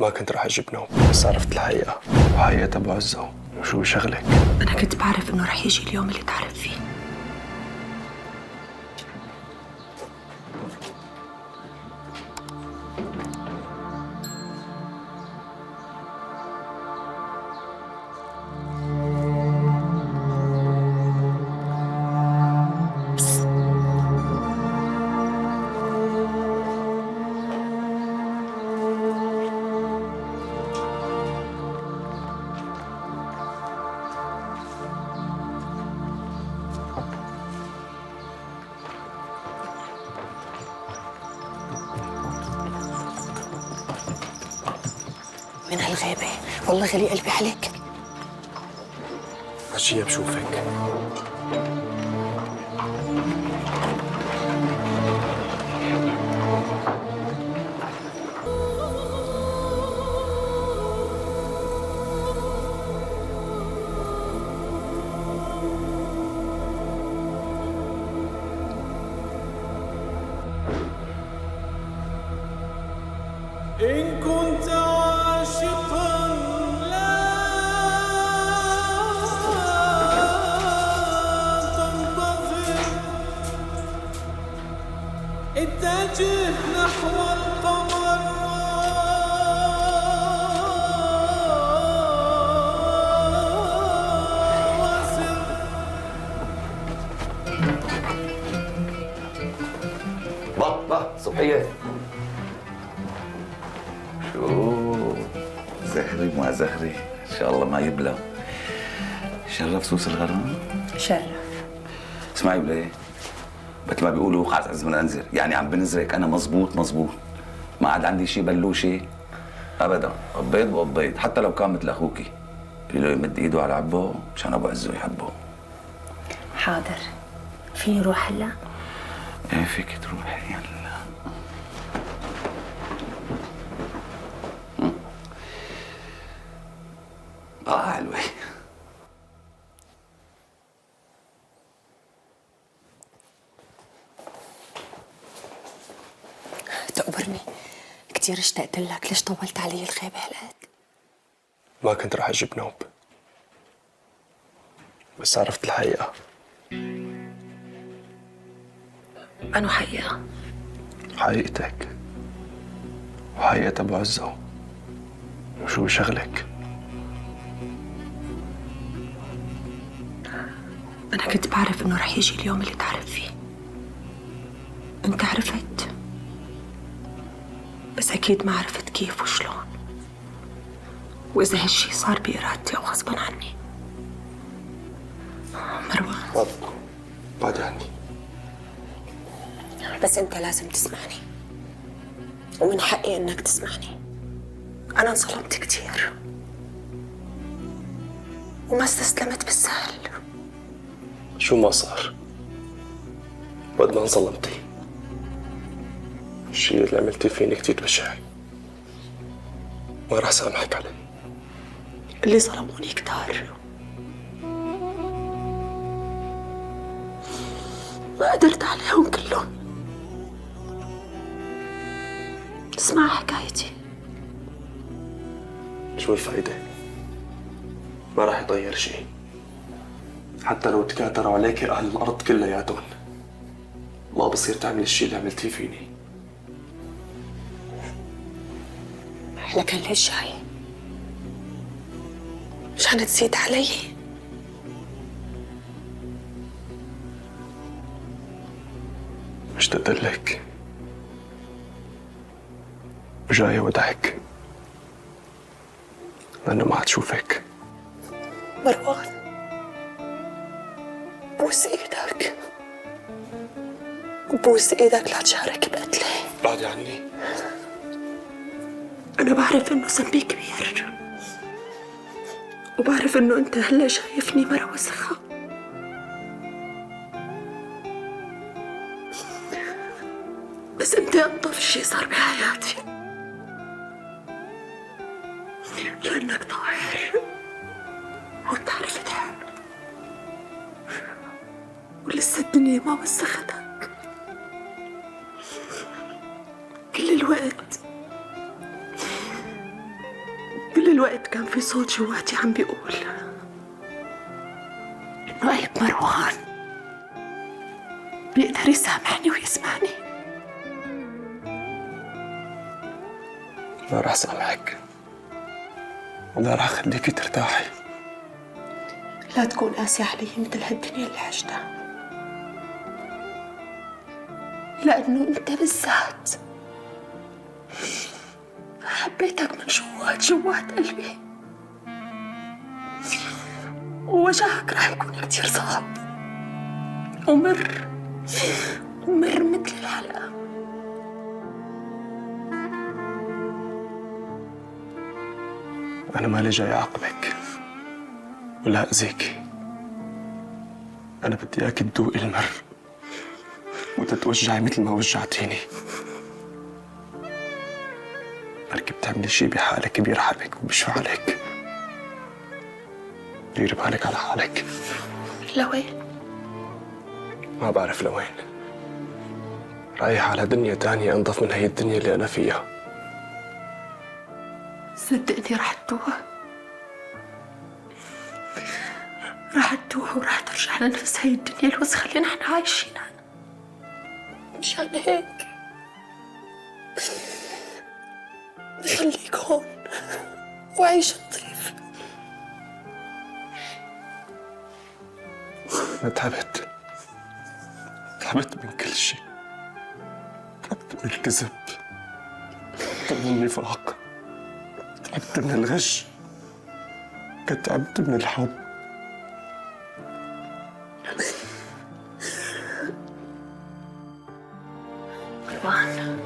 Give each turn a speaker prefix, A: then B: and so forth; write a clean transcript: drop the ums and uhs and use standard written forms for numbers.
A: ما كنت راح اجيب نوم، بس عرفت الحقيقة وحقيقة ابو عزة وشو شغلك.
B: أنا كنت بعرف إنه رح يجي اليوم اللي تعرف فيه. من هالغيبة والله غلي قلبي عليك.
A: عشية بشوفك.
C: إن كنت عاشقا لا تنتظر، اتجه نحو القمر وسر.
D: بطة صبحية. شو زهري ما زهري ان شاء الله ما يبلى. شرف سوس الغرام.
B: شرف.
D: اسمعي ولايه، مثل ما بيقولوا خلاص عز من انزل، يعني عم بنزرك انا مزبوط، ما عاد عندي شيء بلوشي ابدا، قبيض وقبيض حتى لو كان مثل اخوكي. له يمد ايده على عبه مشان ابو عزه يحبه.
B: حاضر، فيني روح هلا؟
D: ايه فيك تروحي يلا. حلوة.
B: تقبرني، كتير اشتقت لك. ليش طولت علي الغيبة هالقد؟
A: ما كنت راح اجيب نوم، بس عرفت الحقيقة.
B: أنو حقيقة؟
A: حقيقتك وحقيقة ابو عزة وشو شغلك.
B: أنا كنت بعرف إنه رح يجي اليوم اللي تعرف فيه. أنت عرفت، بس أكيد ما عرفت كيف وشلون، وإذا هالشي صار بإرادتي أو غصباً عني. مروان،
A: بعد عني.
B: بس أنت لازم تسمعني، ومن حقي إنك تسمعني. أنا انظلمت كتير وما استسلمت بالسهل.
A: شو ما صار بعد ما انظلمتي، الشيء اللي عملتي فيني كتير بشع، ما راح سامحك عليه.
B: اللي ظلموني كتار، ما قدرت عليهم كلهم. اسمع حكايتي.
A: شو الفايدة؟ ما راح يتغير شيء، حتى لو تكاثروا عليك أهل الأرض كلياتهم ما بصير تعمل الشيء اللي عملتيه فيني.
B: لكن ليش جاي؟ مشان تزيد علي؟
A: مشتاق لك وجاي ودعك لأنه ما عاد شوفك.
B: مروان، بوس ايدك، بوس ايدك لا تشارك بقتلي.
A: بعدي عني.
B: أنا بعرف إنه ذنبي كبير، وبعرف إنه أنت هلا شايفني مرة وسخة، بس أنت أنظف شي صار بحياتي، لأنك طاهر وبتعرف تحب، ولسه الدنيا ما وسختك. كل الوقت كل الوقت كان في صوت جواتي عم بيقول إنه قلب مروان بيقدر يسامحني ويسمعني.
A: ما راح سامحك ولا راح خليكي ترتاحي.
B: لا تكون قاسي علي مثل هالدنيا اللي عشتها، لأنه أنت بالذات حبيتك من جوات قلبي، ووجعك رح يكون كتير صعب ومر مثل الحلقة.
A: أنا مالي جاي أعاقبك ولا أذيك، أنا بدي إياك تذوقي المر وتتوجعي مثل ما وجعتيني. بركي بتعملي شي بحالك بيرحمك وبيشفى عليك. ديري بالك على حالك.
B: لوين؟
A: ما بعرف لوين، رايح على دنيا تانية أنظف من هي الدنيا اللي أنا فيها.
B: صدقني رح تتوه، رح تتوه ورح ترجع لنفس هي الدنيا الوسخة اللي نحن عايشينها. مشان هيك خليك هون وعيش نظيف.
A: أنا تعبت من كل شيء، تعبت من الكذب، تعبت من النفاق، تعبت من الغش، تعبت من الحب.
B: مروان،